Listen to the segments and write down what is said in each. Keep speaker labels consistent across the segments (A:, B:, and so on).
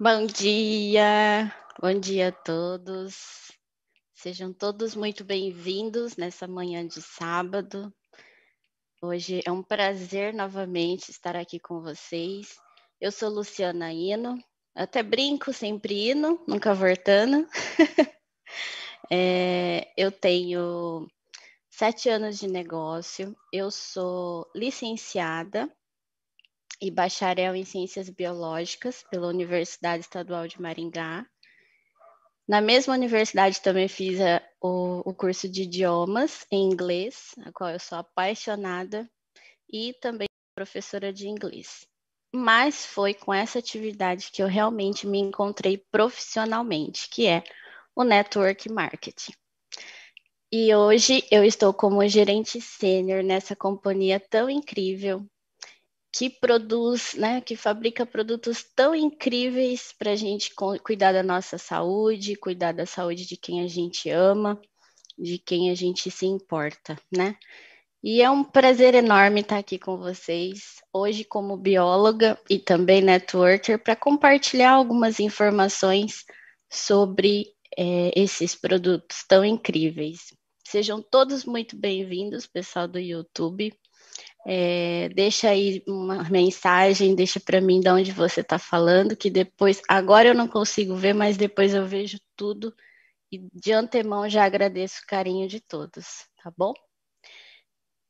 A: Bom dia a todos. Sejam todos muito bem-vindos nessa manhã de sábado. Hoje é um prazer novamente estar aqui com vocês. Eu sou Luciana Hino, até brinco, sempre Hino, nunca Vortana. Eu tenho 7 anos de negócio, eu sou licenciada e bacharel em Ciências Biológicas pela Universidade Estadual de Maringá. Na mesma universidade também fiz o curso de idiomas em inglês, a qual eu sou apaixonada, e também professora de inglês. Mas foi com essa atividade que eu realmente me encontrei profissionalmente, que é o Network Marketing. E hoje eu estou como gerente sênior nessa companhia tão incrível, que produz, né, que fabrica produtos tão incríveis para a gente cuidar da nossa saúde, cuidar da saúde de quem a gente ama, de quem a gente se importa, né? E é um prazer enorme estar aqui com vocês, hoje como bióloga e também networker, para compartilhar algumas informações sobre esses produtos tão incríveis. Sejam todos muito bem-vindos, pessoal do YouTube. Deixa aí uma mensagem, deixa para mim de onde você está falando, que depois, agora eu não consigo ver, mas depois eu vejo tudo e de antemão já agradeço o carinho de todos, tá bom?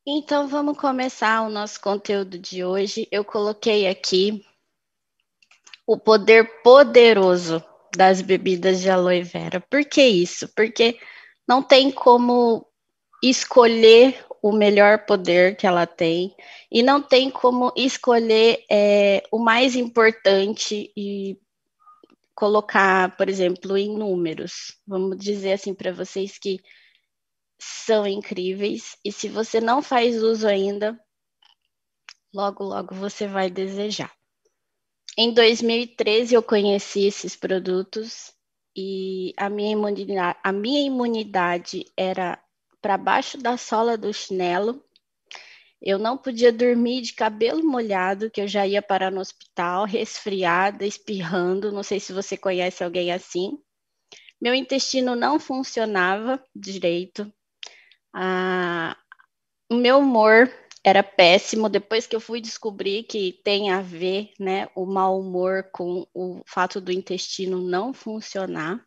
A: Então vamos começar o nosso conteúdo de hoje. Eu coloquei aqui o poder poderoso das bebidas de aloe vera. Por que isso? Porque não tem como escolher o melhor poder que ela tem e não tem como escolher o mais importante e colocar, por exemplo, em números. Vamos dizer assim para vocês que são incríveis e se você não faz uso ainda, logo, logo você vai desejar. Em 2013 eu conheci esses produtos e a minha imunidade era para baixo da sola do chinelo. Eu não podia dormir de cabelo molhado, que eu já ia parar no hospital, resfriada, espirrando. Não sei se você conhece alguém assim. Meu intestino não funcionava direito. O meu humor era péssimo. Depois que eu fui descobrir que tem a ver, né, o mau humor com o fato do intestino não funcionar.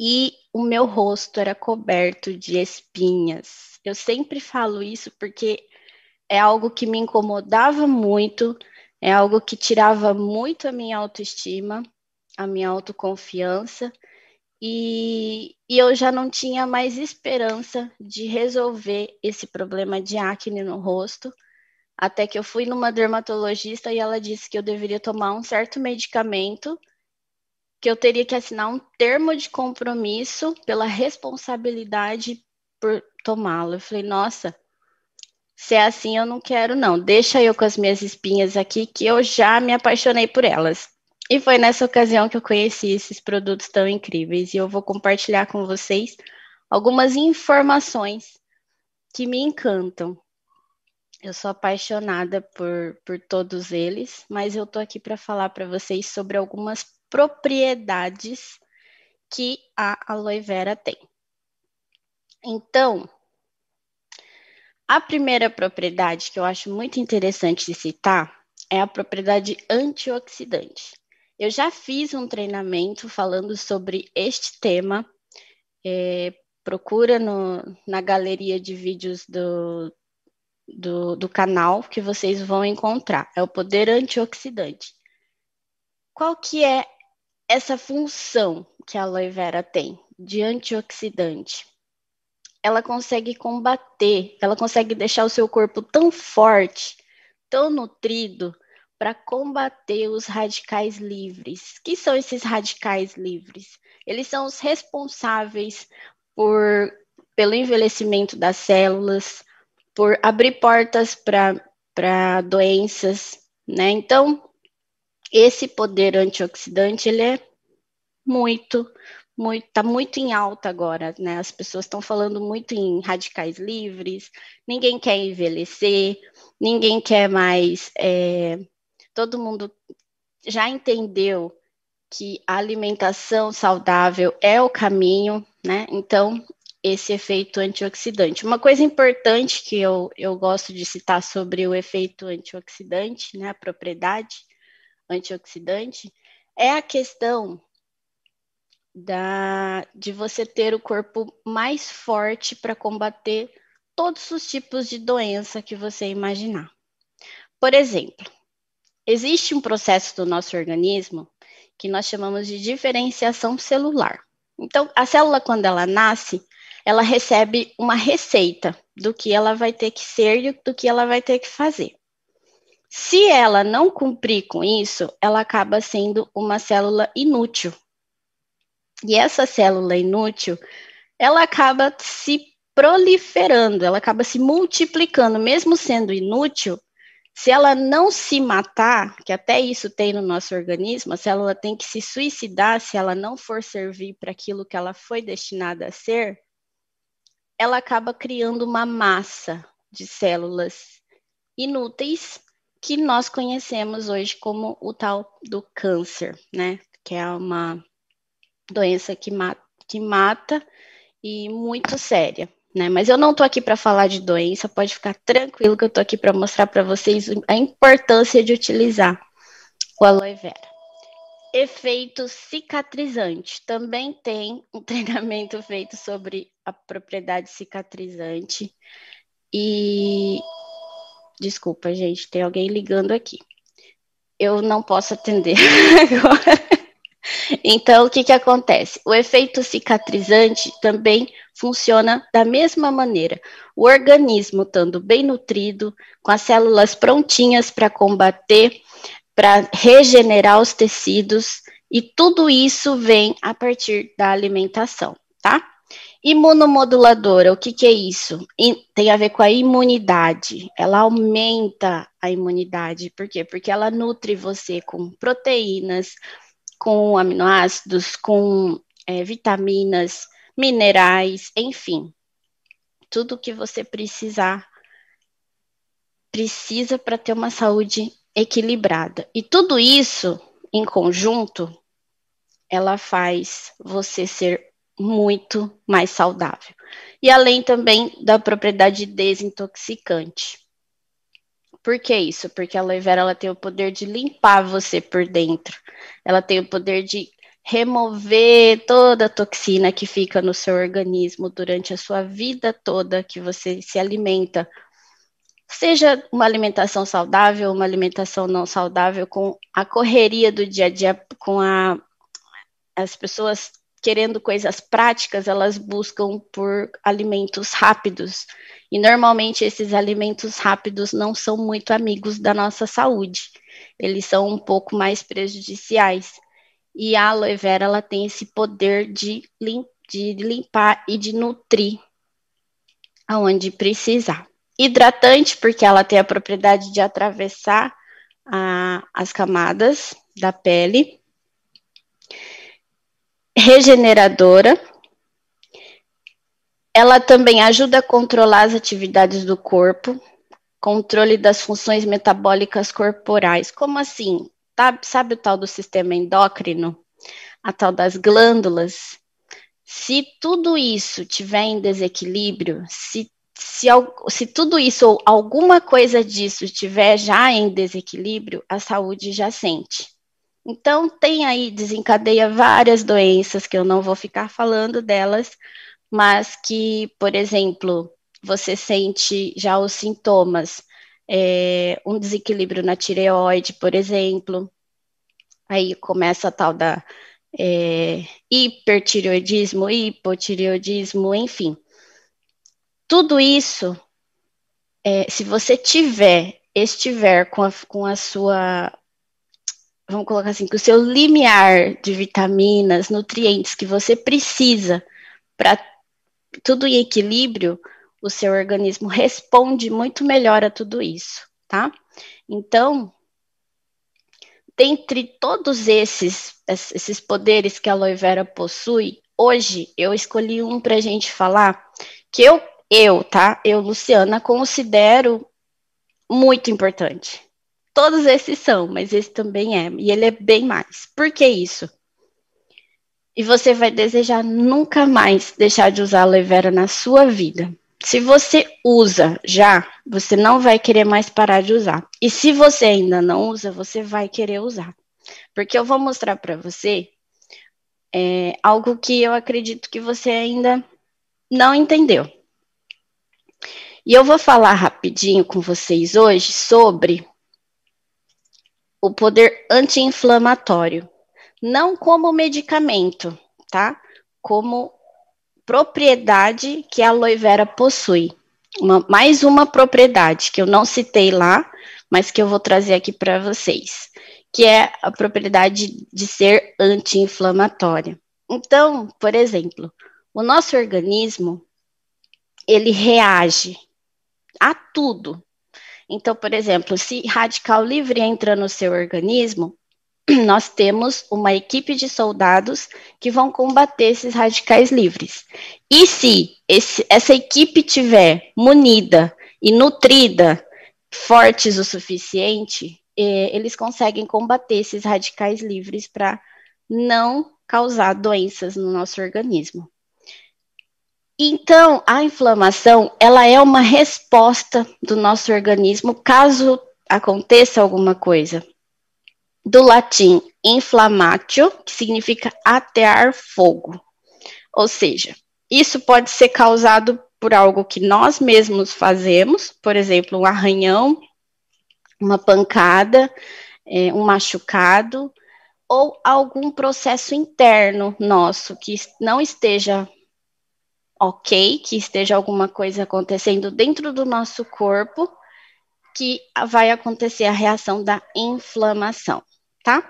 A: E o meu rosto era coberto de espinhas. Eu sempre falo isso porque é algo que me incomodava muito, é algo que tirava muito a minha autoestima, a minha autoconfiança, e eu já não tinha mais esperança de resolver esse problema de acne no rosto, até que eu fui numa dermatologista e ela disse que eu deveria tomar um certo medicamento, que eu teria que assinar um termo de compromisso pela responsabilidade por tomá-lo. Eu falei, nossa, se é assim, eu não quero, não. Deixa eu com as minhas espinhas aqui, que eu já me apaixonei por elas. E foi nessa ocasião que eu conheci esses produtos tão incríveis. E eu vou compartilhar com vocês algumas informações que me encantam. Eu sou apaixonada por todos eles, mas eu tô aqui para falar para vocês sobre algumas propriedades que a aloe vera tem. Então, a primeira propriedade que eu acho muito interessante de citar é a propriedade antioxidante. Eu já fiz um treinamento falando sobre este tema. Procura na galeria de vídeos do canal que vocês vão encontrar. É o poder antioxidante. Qual que é essa função que a aloe vera tem de antioxidante? Ela consegue combater, ela consegue deixar o seu corpo tão forte, tão nutrido, para combater os radicais livres. Que são esses radicais livres? Eles são os responsáveis pelo envelhecimento das células, por abrir portas para doenças, né? Então, esse poder antioxidante, ele é muito, tá muito em alta agora, né? As pessoas estão falando muito em radicais livres, ninguém quer envelhecer, ninguém quer mais. Todo mundo já entendeu que a alimentação saudável é o caminho, né? Então, esse efeito antioxidante. Uma coisa importante que eu gosto de citar sobre o efeito antioxidante, né? A propriedade antioxidante, é a questão de você ter o corpo mais forte para combater todos os tipos de doença que você imaginar. Por exemplo, existe um processo do nosso organismo que nós chamamos de diferenciação celular. Então, a célula, quando ela nasce, ela recebe uma receita do que ela vai ter que ser e do que ela vai ter que fazer. Se ela não cumprir com isso, ela acaba sendo uma célula inútil. E essa célula inútil, ela acaba se proliferando, ela acaba se multiplicando, mesmo sendo inútil. Se ela não se matar, que até isso tem no nosso organismo, a célula tem que se suicidar se ela não for servir para aquilo que ela foi destinada a ser, ela acaba criando uma massa de células inúteis que nós conhecemos hoje como o tal do câncer, né? Que é uma doença que mata e muito séria. Né? Mas eu não estou aqui para falar de doença, pode ficar tranquilo que eu estou aqui para mostrar para vocês a importância de utilizar o aloe vera. Efeito cicatrizante. Também tem um treinamento feito sobre a propriedade cicatrizante. E desculpa, gente, tem alguém ligando aqui. Eu não posso atender agora. Então, o que acontece? O efeito cicatrizante também funciona da mesma maneira. O organismo estando bem nutrido, com as células prontinhas para combater, para regenerar os tecidos, e tudo isso vem a partir da alimentação, tá? Imunomoduladora, o que é isso? Tem a ver com a imunidade. Ela aumenta a imunidade. Por quê? Porque ela nutre você com proteínas, com aminoácidos, com vitaminas, minerais, enfim. Tudo que você precisa para ter uma saúde equilibrada. E tudo isso, em conjunto, ela faz você ser muito mais saudável. E além também da propriedade desintoxicante. Por que isso? Porque a aloe vera ela tem o poder de limpar você por dentro. Ela tem o poder de remover toda a toxina que fica no seu organismo durante a sua vida toda que você se alimenta. Seja uma alimentação saudável, uma alimentação não saudável, com a correria do dia a dia, com as pessoas querendo coisas práticas, elas buscam por alimentos rápidos. E normalmente esses alimentos rápidos não são muito amigos da nossa saúde. Eles são um pouco mais prejudiciais. E a aloe vera ela tem esse poder de limpar e de nutrir aonde precisar. Hidratante, porque ela tem a propriedade de atravessar as camadas da pele. Regeneradora. Ela também ajuda a controlar as atividades do corpo, controle das funções metabólicas corporais. Como assim? Sabe o tal do sistema endócrino? A tal das glândulas? Se tudo isso tiver em desequilíbrio, se tudo isso ou alguma coisa disso estiver já em desequilíbrio, a saúde já sente. Então, tem aí, desencadeia várias doenças, que eu não vou ficar falando delas, mas que, por exemplo, você sente já os sintomas, um desequilíbrio na tireoide, por exemplo, aí começa a tal da hipertireoidismo, hipotireoidismo, enfim. Tudo isso, se você estiver com a sua, vamos colocar assim, com o seu limiar de vitaminas, nutrientes que você precisa para tudo em equilíbrio, o seu organismo responde muito melhor a tudo isso, tá? Então, dentre todos esses poderes que a aloe vera possui, hoje eu escolhi um para a gente falar que eu, Luciana, considero muito importante, Todos esses são, mas esse também é. E ele é bem mais. Por que isso? E você vai desejar nunca mais deixar de usar aloe vera na sua vida. Se você usa já, você não vai querer mais parar de usar. E se você ainda não usa, você vai querer usar. Porque eu vou mostrar para você algo que eu acredito que você ainda não entendeu. E eu vou falar rapidinho com vocês hoje sobre o poder anti-inflamatório. Não como medicamento, tá? Como propriedade que a aloe vera possui. Mais uma propriedade que eu não citei lá, mas que eu vou trazer aqui para vocês, que é a propriedade de ser anti-inflamatória. Então, por exemplo, o nosso organismo, ele reage a tudo. Então, por exemplo, se radical livre entra no seu organismo, nós temos uma equipe de soldados que vão combater esses radicais livres. E se essa equipe tiver munida e nutrida, fortes o suficiente, eles conseguem combater esses radicais livres para não causar doenças no nosso organismo. Então, a inflamação, ela é uma resposta do nosso organismo caso aconteça alguma coisa. Do latim inflamatio, que significa atear fogo. Ou seja, isso pode ser causado por algo que nós mesmos fazemos, por exemplo, um arranhão, uma pancada, um machucado, ou algum processo interno nosso que não esteja ok, que esteja alguma coisa acontecendo dentro do nosso corpo, que vai acontecer a reação da inflamação, tá?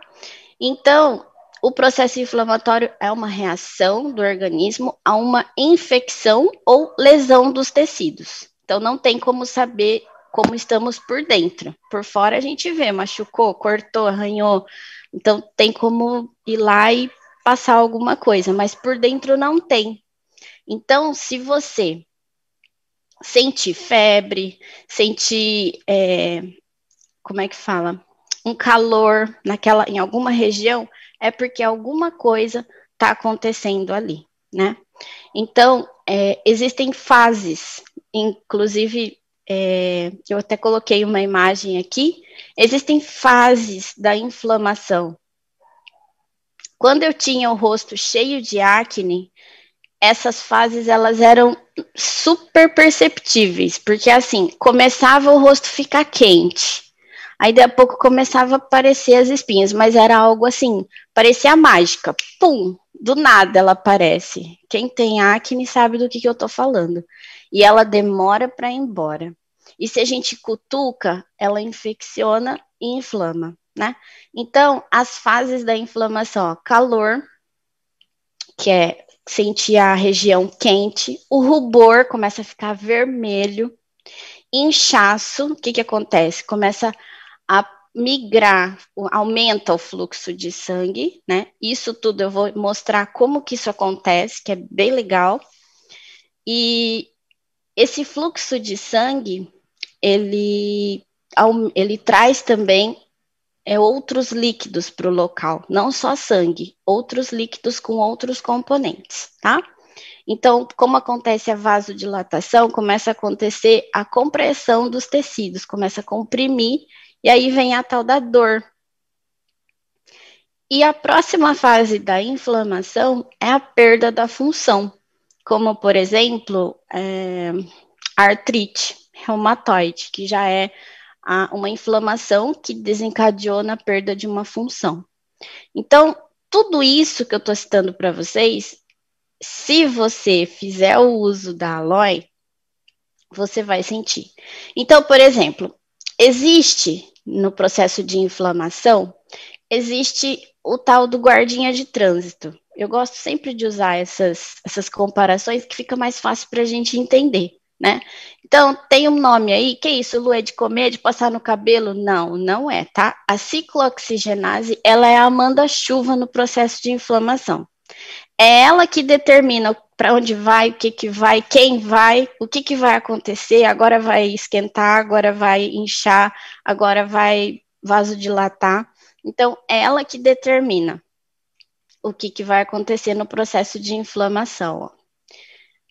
A: Então, o processo inflamatório é uma reação do organismo a uma infecção ou lesão dos tecidos. Então, não tem como saber como estamos por dentro. Por fora a gente vê, machucou, cortou, arranhou. Então, tem como ir lá e passar alguma coisa, mas por dentro não tem. Então, se você sentir febre, sentir, como é que fala? Um calor em alguma região, é porque alguma coisa está acontecendo ali, né? Então, existem fases, inclusive, eu até coloquei uma imagem aqui, existem fases da inflamação. Quando eu tinha o rosto cheio de acne, essas fases, elas eram super perceptíveis, porque assim, começava o rosto ficar quente, aí daqui a pouco começava a aparecer as espinhas, mas era algo assim, parecia mágica, pum, do nada ela aparece. Quem tem acne sabe do que eu tô falando. E ela demora para ir embora. E se a gente cutuca, ela infecciona e inflama, né? Então, as fases da inflamação, ó, calor, que é sentir a região quente, o rubor começa a ficar vermelho, inchaço, o que acontece? Começa a migrar, aumenta o fluxo de sangue, né? Isso tudo eu vou mostrar como que isso acontece, que é bem legal. E esse fluxo de sangue, ele traz também outros líquidos para o local, não só sangue, outros líquidos com outros componentes, tá? Então, como acontece a vasodilatação, começa a acontecer a compressão dos tecidos, começa a comprimir, e aí vem a tal da dor. E a próxima fase da inflamação é a perda da função, como, por exemplo, artrite reumatoide, que já é uma inflamação que desencadeou na perda de uma função. Então, tudo isso que eu estou citando para vocês, se você fizer o uso da aloe, você vai sentir. Então, por exemplo, existe no processo de inflamação, existe o tal do guardinha de trânsito. Eu gosto sempre de usar essas comparações que fica mais fácil para a gente entender, né? Então, tem um nome aí, que é isso, Lu, é de comer, de passar no cabelo? Não, não é, tá? A ciclooxigenase, ela é a manda-chuva no processo de inflamação. É ela que determina para onde vai, o que vai, quem vai, o que vai acontecer, agora vai esquentar, agora vai inchar, agora vai vasodilatar. Então, é ela que determina o que vai acontecer no processo de inflamação. Ó.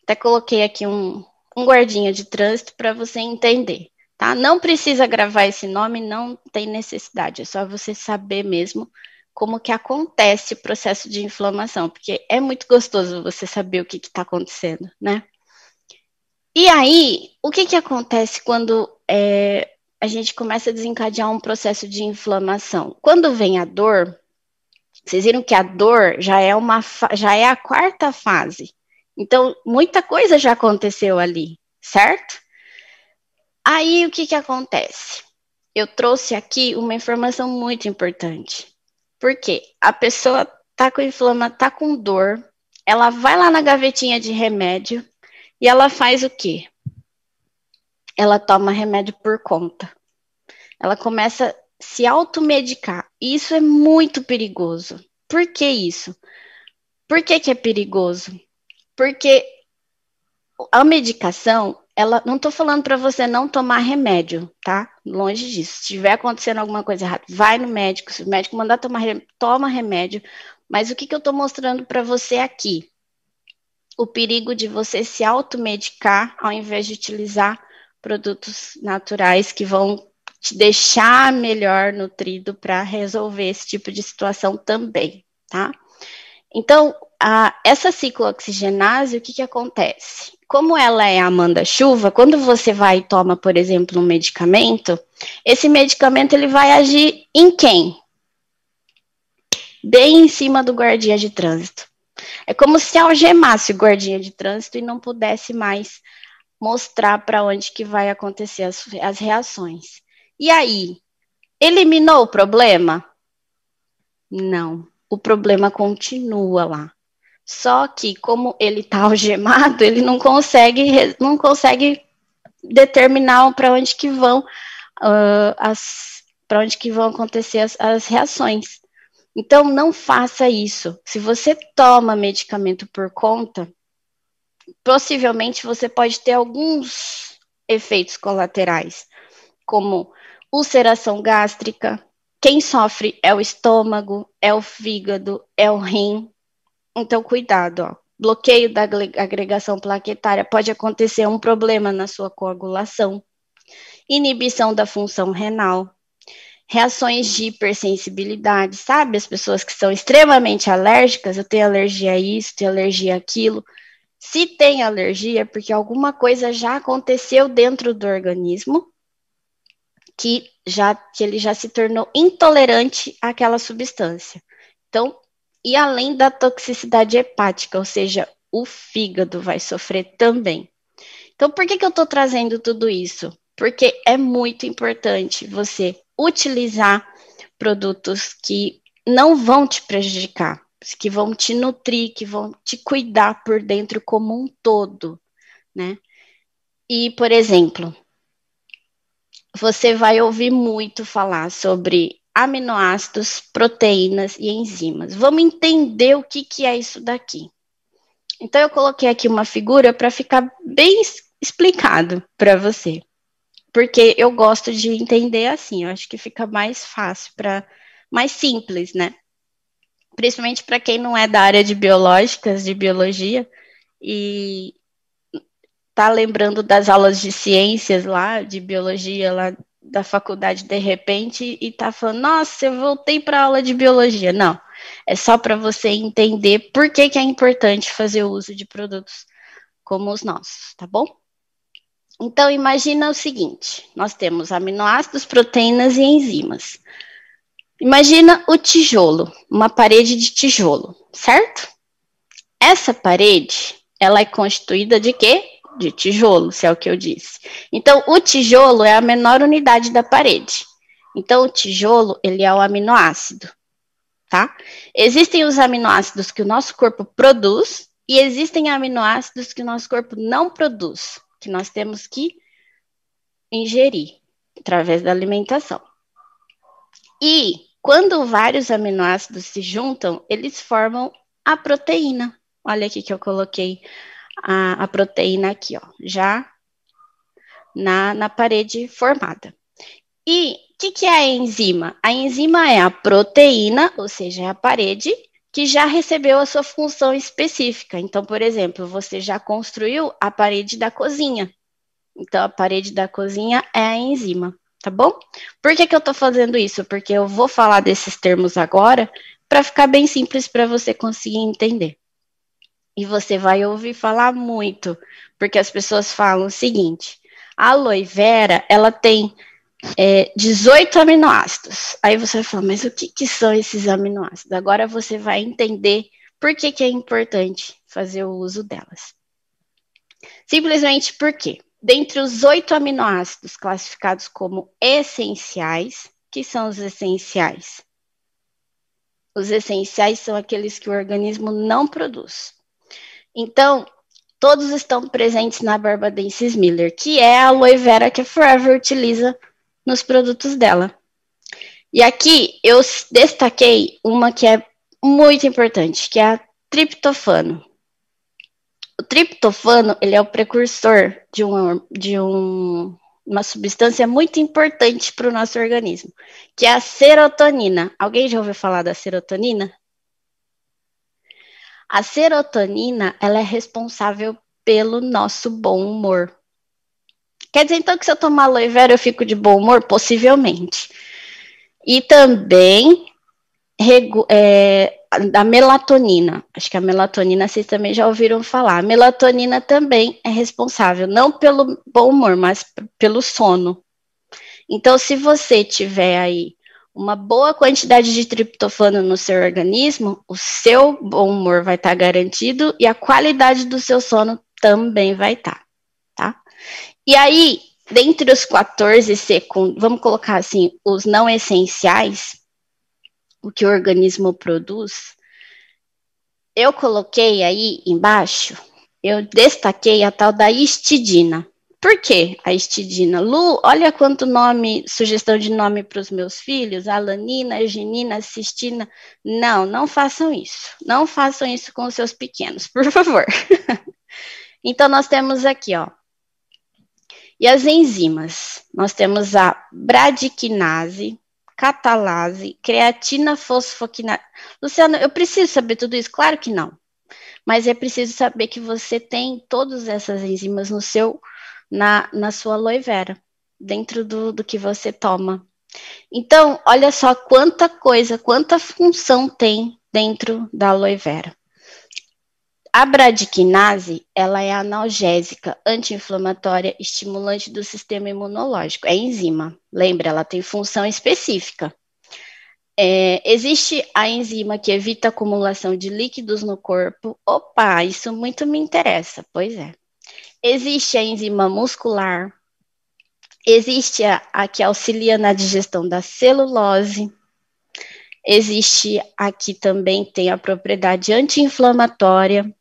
A: Até coloquei aqui um guardinha de trânsito para você entender, tá? Não precisa gravar esse nome, não tem necessidade, é só você saber mesmo como que acontece o processo de inflamação, porque é muito gostoso você saber o que está acontecendo, né? E aí, o que acontece quando a gente começa a desencadear um processo de inflamação? Quando vem a dor, vocês viram que a dor já é a quarta fase. Então, muita coisa já aconteceu ali, certo? Aí, o que acontece? Eu trouxe aqui uma informação muito importante. Porque a pessoa tá com dor, ela vai lá na gavetinha de remédio e ela faz o quê? Ela toma remédio por conta. Ela começa a se automedicar. E isso é muito perigoso. Por que isso? Por que é perigoso? Porque a medicação, não estou falando para você não tomar remédio, tá? Longe disso. Se estiver acontecendo alguma coisa errada, vai no médico. Se o médico mandar tomar remédio, toma remédio. Mas o que eu estou mostrando para você aqui? O perigo de você se automedicar ao invés de utilizar produtos naturais que vão te deixar melhor nutrido para resolver esse tipo de situação também, tá? Então, essa ciclooxigenase, o que acontece? Como ela é a manda-chuva, quando você vai e toma, por exemplo, um medicamento, esse medicamento ele vai agir em quem? Bem em cima do guardinha de trânsito. É como se algemasse o guardinha de trânsito e não pudesse mais mostrar para onde que vai acontecer as reações. E aí, eliminou o problema? Não. O problema continua lá. Só que, como ele está algemado, ele não consegue determinar para onde que vão para onde que vão acontecer as reações. Então, não faça isso. Se você toma medicamento por conta, possivelmente você pode ter alguns efeitos colaterais, como ulceração gástrica. Quem sofre é o estômago, é o fígado, é o rim. Então, cuidado, ó. Bloqueio da agregação plaquetária, pode acontecer um problema na sua coagulação, inibição da função renal, reações de hipersensibilidade, sabe? As pessoas que são extremamente alérgicas, eu tenho alergia a isso, tenho alergia àquilo. Se tem alergia, é porque alguma coisa já aconteceu dentro do organismo que ele já se tornou intolerante àquela substância. Então, e além da toxicidade hepática, ou seja, o fígado vai sofrer também. Então, por que eu estou trazendo tudo isso? Porque é muito importante você utilizar produtos que não vão te prejudicar, que vão te nutrir, que vão te cuidar por dentro como um todo, né? E, por exemplo, você vai ouvir muito falar sobre aminoácidos, proteínas e enzimas. Vamos entender o que é isso daqui. Então, eu coloquei aqui uma figura para ficar bem explicado para você. Porque eu gosto de entender assim, eu acho que fica mais fácil, mais simples, né? Principalmente para quem não é da área de biológicas, de biologia, e tá lembrando das aulas de ciências lá, de biologia lá da faculdade de repente e tá falando, nossa, eu voltei para a aula de biologia. Não, é só para você entender por que é importante fazer o uso de produtos como os nossos, tá bom? Então, imagina o seguinte, nós temos aminoácidos, proteínas e enzimas. Imagina o tijolo, uma parede de tijolo, certo? Essa parede, ela é constituída de quê? De tijolo, se é o que eu disse. Então, o tijolo é a menor unidade da parede. Então, o tijolo, ele é o aminoácido, tá? Existem os aminoácidos que o nosso corpo produz e existem aminoácidos que o nosso corpo não produz, que nós temos que ingerir através da alimentação. E quando vários aminoácidos se juntam, eles formam a proteína. Olha aqui que eu coloquei a proteína aqui, ó, já na parede formada. E o que é a enzima? A enzima é a proteína, ou seja, é a parede, que já recebeu a sua função específica. Então, por exemplo, você já construiu a parede da cozinha. Então, a parede da cozinha é a enzima, tá bom? Por que eu estou fazendo isso? Porque eu vou falar desses termos agora para ficar bem simples para você conseguir entender. E você vai ouvir falar muito, porque as pessoas falam o seguinte: a aloe vera, ela tem 18 aminoácidos. Aí você vai falar, mas o que são esses aminoácidos? Agora você vai entender por que é importante fazer o uso delas. Simplesmente porque, dentre os 8 aminoácidos classificados como essenciais, que são os essenciais? Os essenciais são aqueles que o organismo não produz. Então, todos estão presentes na Barbadensis Miller, que é a aloe vera que a Forever utiliza nos produtos dela. E aqui eu destaquei uma que é muito importante, que é a triptofano. O triptofano, ele é o precursor de uma substância muito importante para o nosso organismo, que é a serotonina. Alguém já ouviu falar da serotonina? A serotonina, ela é responsável pelo nosso bom humor. Quer dizer, então, que se eu tomar aloe vera eu fico de bom humor? Possivelmente. E também a melatonina. Acho que a melatonina vocês também já ouviram falar. A melatonina também é responsável, não pelo bom humor, mas pelo sono. Então, se você tiver aí uma boa quantidade de triptofano no seu organismo, o seu bom humor vai estar garantido e a qualidade do seu sono também vai estar, tá? E aí, dentre os 14 vamos colocar assim, os não essenciais, o que o organismo produz, eu coloquei aí embaixo, eu destaquei a tal da histidina. Por que a histidina? Lu, olha quanto nome, sugestão de nome para os meus filhos, alanina, arginina, cistina. Não, não façam isso. Não façam isso com os seus pequenos, por favor. Então, nós temos aqui, ó. E as enzimas? Nós temos a bradiquinase, catalase, creatina fosfoquinase. Luciano, eu preciso saber tudo isso? Claro que não. Mas é preciso saber que você tem todas essas enzimas na sua aloe vera, dentro do que você toma. Então, olha só quanta coisa, quanta função tem dentro da aloe vera. A bradiquinase, ela é analgésica, anti-inflamatória, estimulante do sistema imunológico. É enzima. Lembra, ela tem função específica. Existe a enzima que evita a acumulação de líquidos no corpo. Opa, isso muito me interessa. Pois é. Existe a enzima muscular. Existe a que auxilia na digestão da celulose. Existe a que também tem a propriedade anti-inflamatória.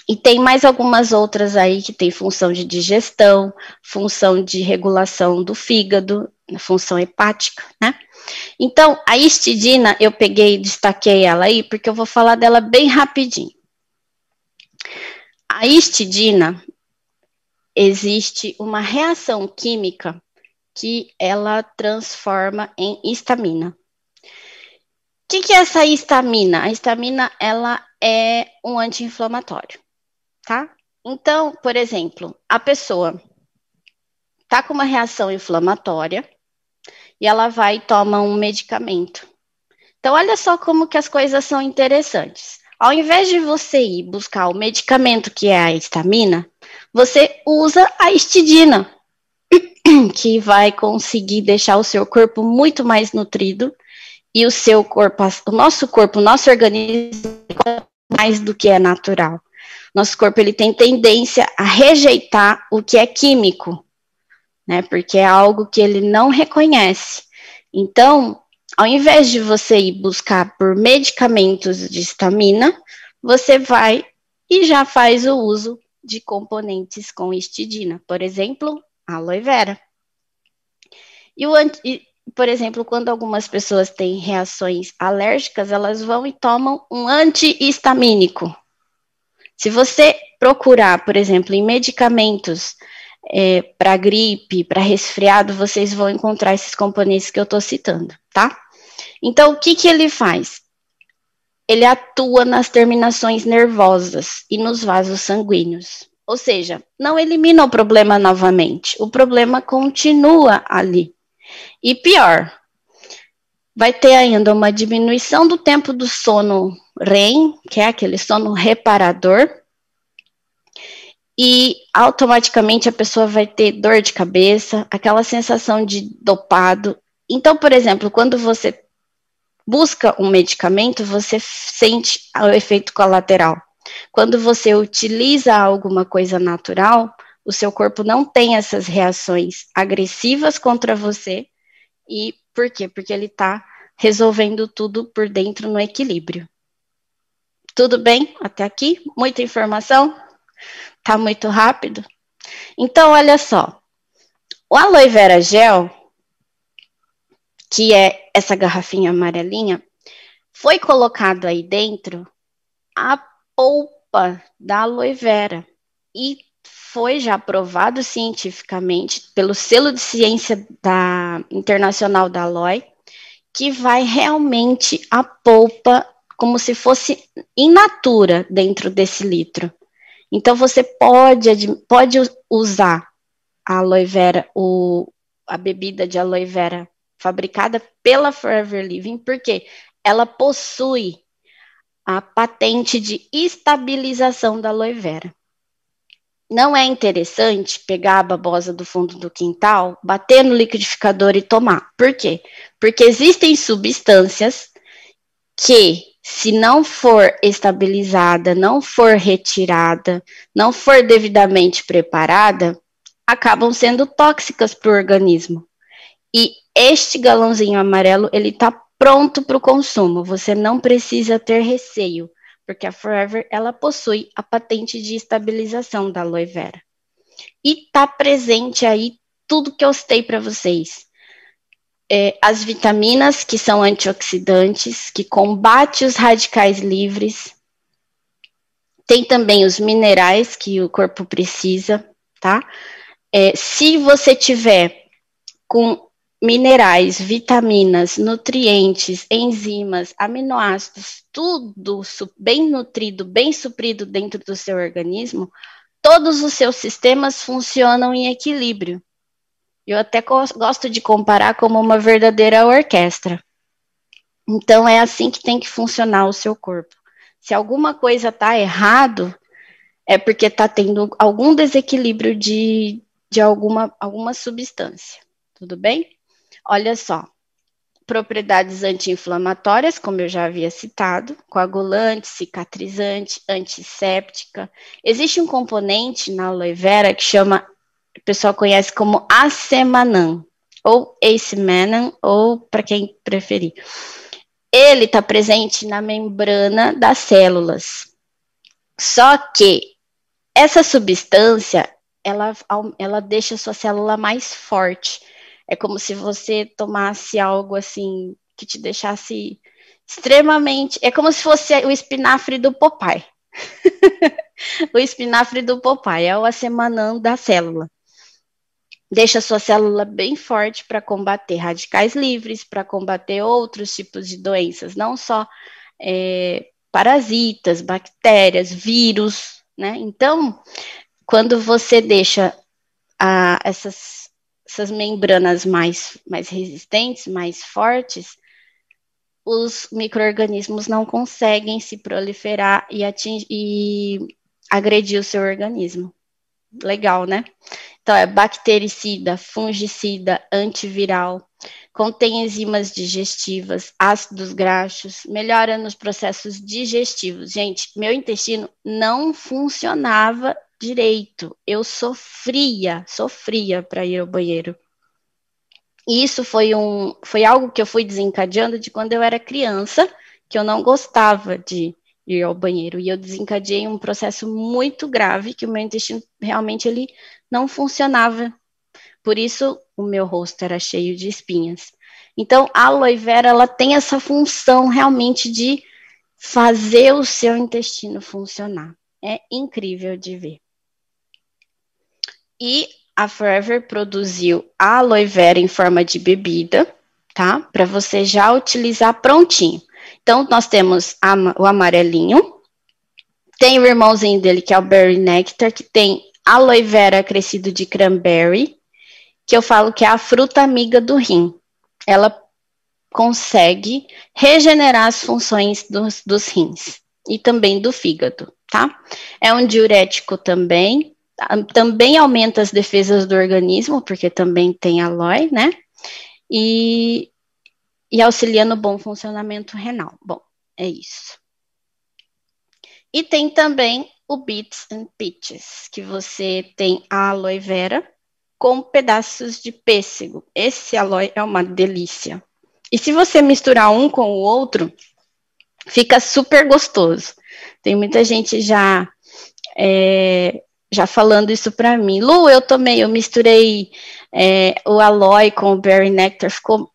A: E tem mais algumas outras aí que tem função de digestão, função de regulação do fígado, função hepática, né? Então, a histidina, eu peguei e destaquei ela aí, porque eu vou falar dela bem rapidinho. A histidina, existe uma reação química que ela transforma em histamina. O que é essa histamina? A histamina, ela é um anti-inflamatório, tá? Então, por exemplo, a pessoa tá com uma reação inflamatória e ela vai e toma um medicamento. Então, olha só como que as coisas são interessantes. Ao invés de você ir buscar o medicamento que é a histamina, você usa a histidina, que vai conseguir deixar o seu corpo muito mais nutrido e o seu corpo, o nosso organismo mais do que é natural. Nosso corpo ele tem tendência a rejeitar o que é químico, né? Porque é algo que ele não reconhece. Então, ao invés de você ir buscar por medicamentos de histamina, você vai e já faz o uso de componentes com histidina. Por exemplo, aloe vera. Por exemplo, quando algumas pessoas têm reações alérgicas, elas vão e tomam um antihistamínico. Se você procurar, por exemplo, em medicamentos para gripe, para resfriado, vocês vão encontrar esses componentes que eu estou citando, tá? Então, o que ele faz? Ele atua nas terminações nervosas e nos vasos sanguíneos. Ou seja, não elimina o problema novamente, o problema continua ali. E pior, vai ter ainda uma diminuição do tempo do sono REM, que é aquele sono reparador, e automaticamente a pessoa vai ter dor de cabeça, aquela sensação de dopado. Então, por exemplo, quando você busca um medicamento, você sente o efeito colateral. Quando você utiliza alguma coisa natural, o seu corpo não tem essas reações agressivas contra você. E por quê? Porque ele está resolvendo tudo por dentro no equilíbrio. Tudo bem até aqui? Muita informação? Tá muito rápido? Então, olha só. O aloe vera gel, que é essa garrafinha amarelinha, foi colocado aí dentro a polpa da aloe vera e foi já aprovado cientificamente pelo selo de ciência internacional da Aloe, que vai realmente a polpa como se fosse in natura dentro desse litro. Então você pode usar a aloe vera, a bebida de aloe vera fabricada pela Forever Living, porque ela possui a patente de estabilização da aloe vera. Não é interessante pegar a babosa do fundo do quintal, bater no liquidificador e tomar. Por quê? Porque existem substâncias que, se não for estabilizada, não for retirada, não for devidamente preparada, acabam sendo tóxicas para o organismo. E este galãozinho amarelo, ele está pronto para o consumo. Você não precisa ter receio, porque a Forever, ela possui a patente de estabilização da aloe vera. E está presente aí tudo que eu citei para vocês. As vitaminas, que são antioxidantes, que combatem os radicais livres. Tem também os minerais que o corpo precisa, tá? Se você tiver com minerais, vitaminas, nutrientes, enzimas, aminoácidos, tudo bem nutrido, bem suprido dentro do seu organismo, todos os seus sistemas funcionam em equilíbrio. Eu até gosto de comparar como uma verdadeira orquestra. Então, é assim que tem que funcionar o seu corpo. Se alguma coisa está errado, é porque está tendo algum desequilíbrio de alguma substância. Tudo bem? Olha só. Propriedades anti-inflamatórias, como eu já havia citado, coagulante, cicatrizante, antisséptica. Existe um componente na aloe vera que chama, o pessoal conhece como acemanam, ou acemanam, ou para quem preferir. Ele está presente na membrana das células. Só que essa substância, ela deixa a sua célula mais forte. É como se você tomasse algo assim que te deixasse extremamente... É como se fosse o espinafre do Popeye. O espinafre do Popeye é o acemanam da célula. Deixa a sua célula bem forte para combater radicais livres, para combater outros tipos de doenças, não só parasitas, bactérias, vírus, né? Então, quando você deixa essas membranas mais resistentes, mais fortes, os micro-organismos não conseguem se proliferar e agredir o seu organismo. Legal, né? Então, é bactericida, fungicida, antiviral, contém enzimas digestivas, ácidos graxos, melhora nos processos digestivos. Gente, meu intestino não funcionava direito. Eu sofria para ir ao banheiro. E isso foi algo que eu fui desencadeando de quando eu era criança, que eu não gostava de ir ao banheiro. E eu desencadeei um processo muito grave, que o meu intestino realmente ele não funcionava. Por isso, o meu rosto era cheio de espinhas. Então, a aloe vera, ela tem essa função realmente de fazer o seu intestino funcionar. É incrível de ver. E a Forever produziu a aloe vera em forma de bebida, tá? Para você já utilizar prontinho. Então, nós temos o amarelinho, tem o irmãozinho dele, que é o Berry Nectar, que tem aloe vera crescido de cranberry, que eu falo que é a fruta amiga do rim. Ela consegue regenerar as funções dos rins e também do fígado, tá? É um diurético também, também aumenta as defesas do organismo, porque também tem aloe, né? E auxilia no bom funcionamento renal. Bom, é isso. E tem também o Beets and Peaches, que você tem a aloe vera com pedaços de pêssego. Esse aloe é uma delícia. E se você misturar um com o outro, fica super gostoso. Tem muita gente já falando isso para mim. Lu, eu misturei o aloe com o berry nectar, ficou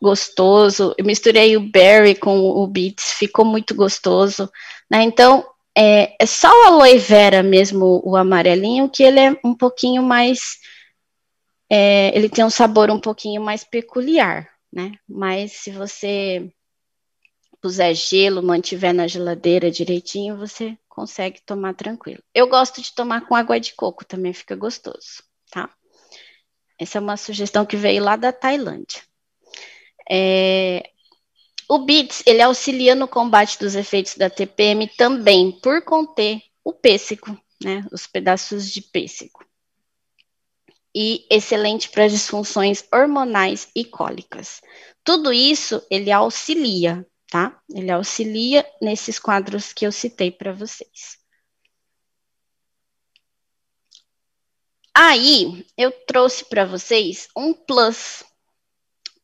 A: gostoso. Eu misturei o berry com o beets, ficou muito gostoso. Né? Então, é só o aloe vera mesmo, o amarelinho, que ele é um pouquinho mais... ele tem um sabor um pouquinho mais peculiar, né? Mas se você puser gelo, mantiver na geladeira direitinho, você consegue tomar tranquilo. Eu gosto de tomar com água de coco, também fica gostoso, tá? Essa é uma sugestão que veio lá da Tailândia. O Beets, ele auxilia no combate dos efeitos da TPM também, por conter o pêssego, né? Os pedaços de pêssego. E excelente para disfunções hormonais e cólicas. Tudo isso, ele auxilia, tá? Ele auxilia nesses quadros que eu citei para vocês. Aí, eu trouxe para vocês um plus.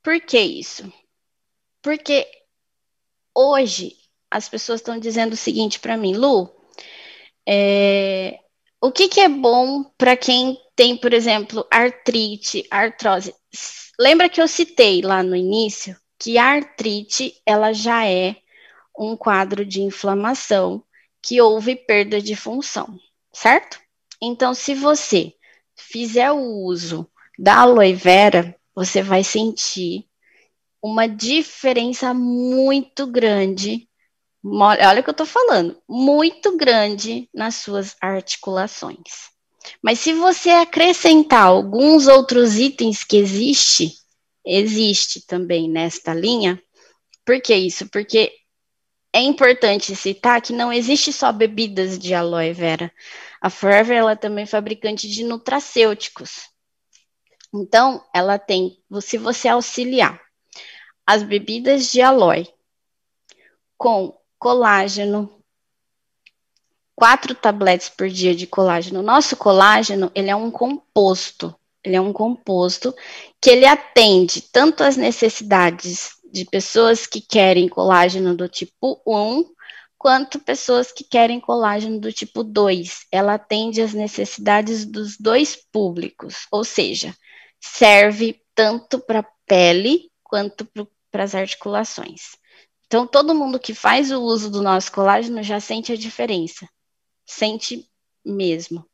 A: Por que isso? Porque hoje as pessoas estão dizendo o seguinte para mim, Lu, o que é bom para quem tem, por exemplo, artrite, artrose? Lembra que eu citei lá no início que a artrite, ela já é um quadro de inflamação que houve perda de função, certo? Então, se você fizer o uso da aloe vera, você vai sentir uma diferença muito grande. Olha o que eu tô falando, muito grande nas suas articulações. Mas se você acrescentar alguns outros itens que existe também nesta linha, por que isso? Porque é importante citar que não existe só bebidas de aloe vera. A Forever, ela também é fabricante de nutracêuticos. Então, ela tem, se você auxiliar as bebidas de aloe com colágeno, 4 tabletes por dia de colágeno. Nosso colágeno, ele é um composto. Ele é um composto que ele atende tanto às necessidades de pessoas que querem colágeno do tipo 1, quanto pessoas que querem colágeno do tipo 2. Ela atende às necessidades dos dois públicos, ou seja, serve tanto para a pele quanto para as articulações. Então, todo mundo que faz o uso do nosso colágeno já sente a diferença. Sente mesmo.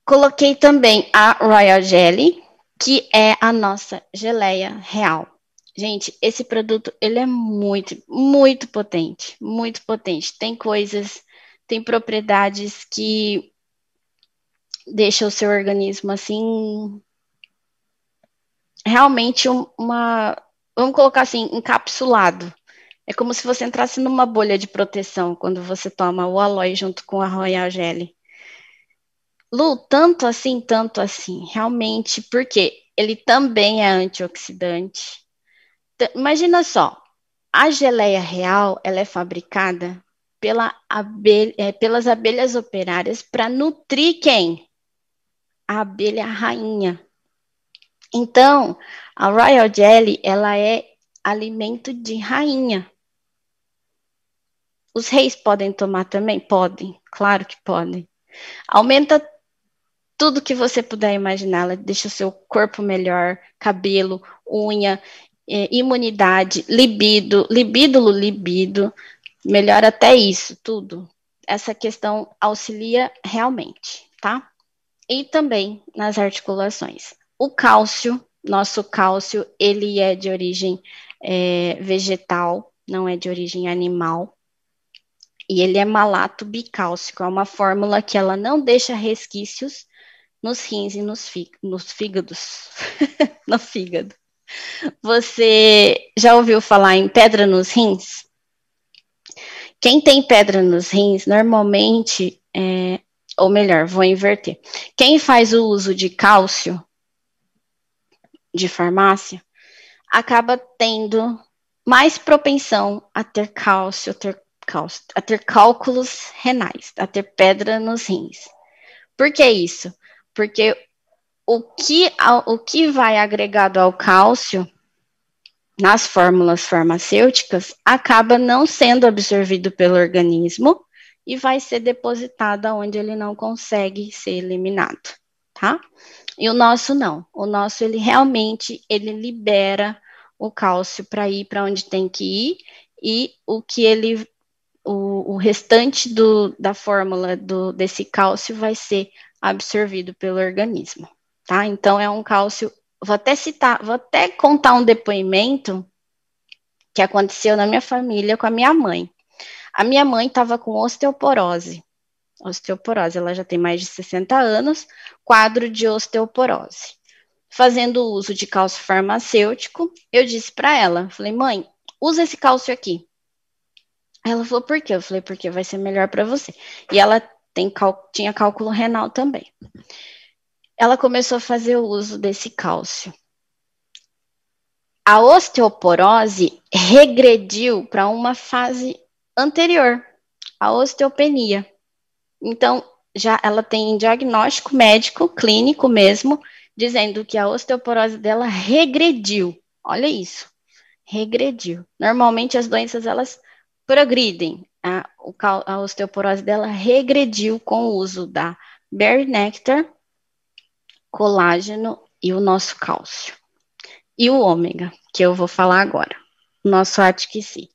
A: Coloquei também a Royal Jelly, que é a nossa geleia real. Gente, esse produto, ele é muito, muito potente, muito potente. Tem coisas, tem propriedades que deixam o seu organismo assim, realmente vamos colocar assim, encapsulado. É como se você entrasse numa bolha de proteção quando você toma o aloe junto com a Royal Jelly. Lu, tanto assim, realmente, porque ele também é antioxidante. Imagina só, a geleia real, ela é fabricada pelas abelhas operárias para nutrir quem? A abelha rainha. Então, a Royal Jelly, ela é alimento de rainha. Os reis podem tomar também? Podem, claro que podem. Aumenta tudo que você puder imaginar, ela deixa o seu corpo melhor, cabelo, unha, imunidade, libido, melhora até isso, tudo. Essa questão auxilia realmente, tá? e também nas articulações. O cálcio, nosso cálcio, ele é de origem vegetal, não é de origem animal, e ele é malato bicálcico, é uma fórmula que ela não deixa resquícios nos rins e nos fígados. No fígado. Você já ouviu falar em pedra nos rins? Quem tem pedra nos rins, normalmente, ou melhor, vou inverter. Quem faz o uso de cálcio de farmácia acaba tendo mais propensão a ter cálcio, a ter cálculos renais, a ter pedra nos rins. Por que isso? Porque o que vai agregado ao cálcio nas fórmulas farmacêuticas acaba não sendo absorvido pelo organismo e vai ser depositado onde ele não consegue ser eliminado, tá? E o nosso não. O nosso, ele realmente, ele libera o cálcio para ir para onde tem que ir e o restante da fórmula desse cálcio vai ser absorvido pelo organismo, tá? Então, é um cálcio. Vou até contar um depoimento que aconteceu na minha família com a minha mãe. A minha mãe estava com osteoporose, ela já tem mais de 60 anos, quadro de osteoporose. Fazendo uso de cálcio farmacêutico, eu disse para ela, falei, mãe, usa esse cálcio aqui. Ela falou, por quê? Eu falei, porque vai ser melhor para você. E ela tinha cálculo renal também. Ela começou a fazer o uso desse cálcio. A osteoporose regrediu para uma fase anterior, a osteopenia. Então, já ela tem diagnóstico médico, clínico mesmo, dizendo que a osteoporose dela regrediu. Olha isso, regrediu. Normalmente as doenças, elas progridem. A osteoporose dela regrediu com o uso da Berry Nectar, colágeno e o nosso cálcio. E o ômega, que eu vou falar agora. O nosso Arctic Sea.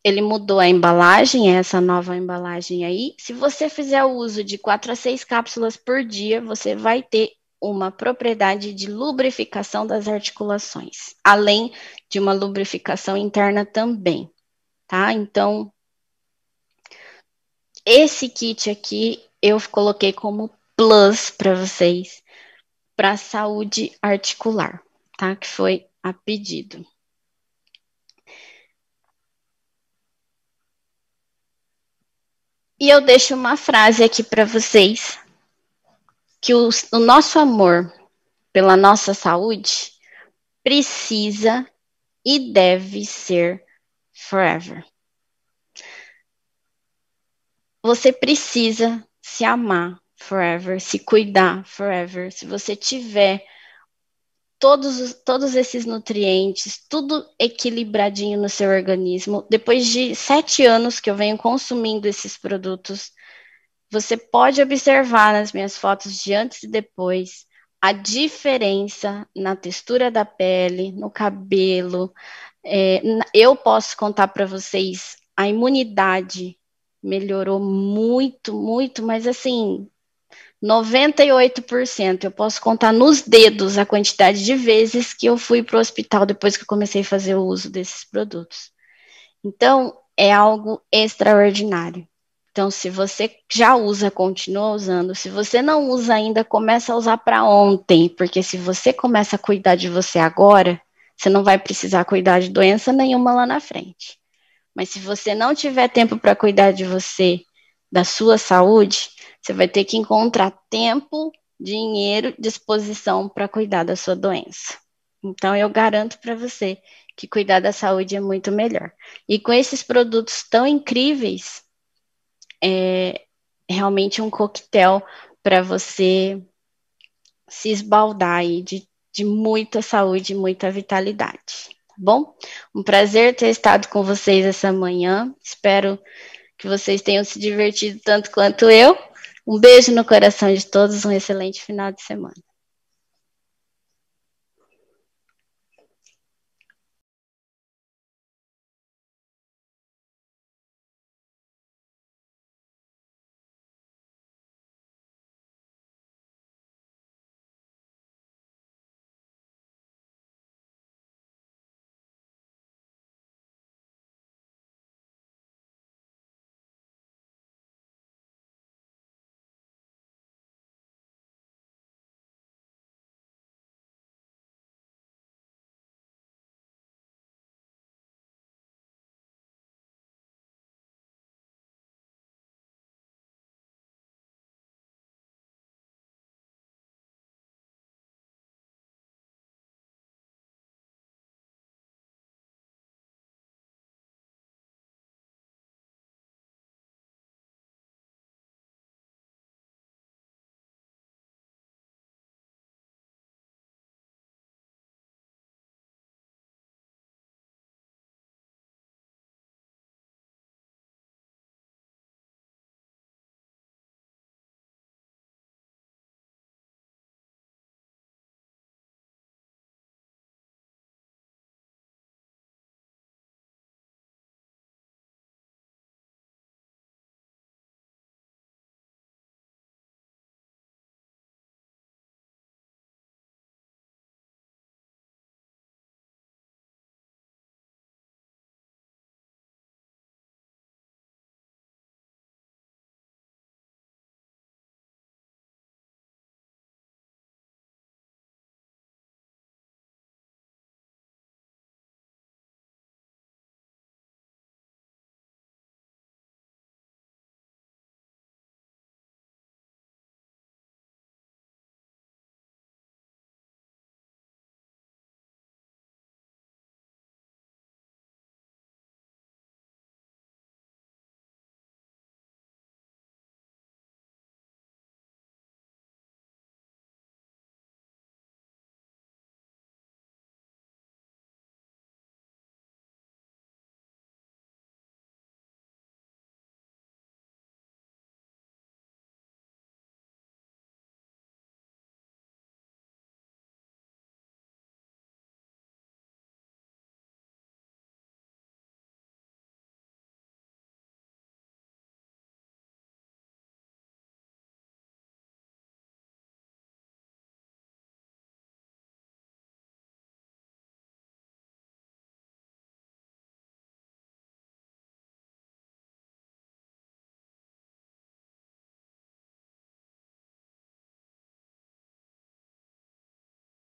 A: Ele mudou a embalagem, essa nova embalagem aí. Se você fizer o uso de 4 a 6 cápsulas por dia, você vai ter uma propriedade de lubrificação das articulações, além de uma lubrificação interna também, tá? Então, esse kit aqui eu coloquei como plus para vocês, para saúde articular, tá? Que foi a pedido. E eu deixo uma frase aqui para vocês, que o nosso amor pela nossa saúde precisa e deve ser forever. Você precisa se amar forever, se cuidar forever. Se você tiver todos esses nutrientes, tudo equilibradinho no seu organismo, depois de 7 anos que eu venho consumindo esses produtos, você pode observar nas minhas fotos de antes e depois a diferença na textura da pele, no cabelo. Eu posso contar para vocês, a imunidade melhorou muito, muito, mas assim, 98%. Eu posso contar nos dedos a quantidade de vezes que eu fui para o hospital depois que eu comecei a fazer o uso desses produtos. Então, é algo extraordinário. Então, se você já usa, continua usando. Se você não usa ainda, começa a usar para ontem, porque se você começa a cuidar de você agora, você não vai precisar cuidar de doença nenhuma lá na frente. Mas se você não tiver tempo para cuidar de você, da sua saúde, você vai ter que encontrar tempo, dinheiro, disposição para cuidar da sua doença. Então, eu garanto para você que cuidar da saúde é muito melhor. E com esses produtos tão incríveis, é realmente um coquetel para você se esbaldar aí de muita saúde e muita vitalidade, tá bom? Um prazer ter estado com vocês essa manhã. Espero que vocês tenham se divertido tanto quanto eu. Um beijo no coração de todos, um excelente final de semana.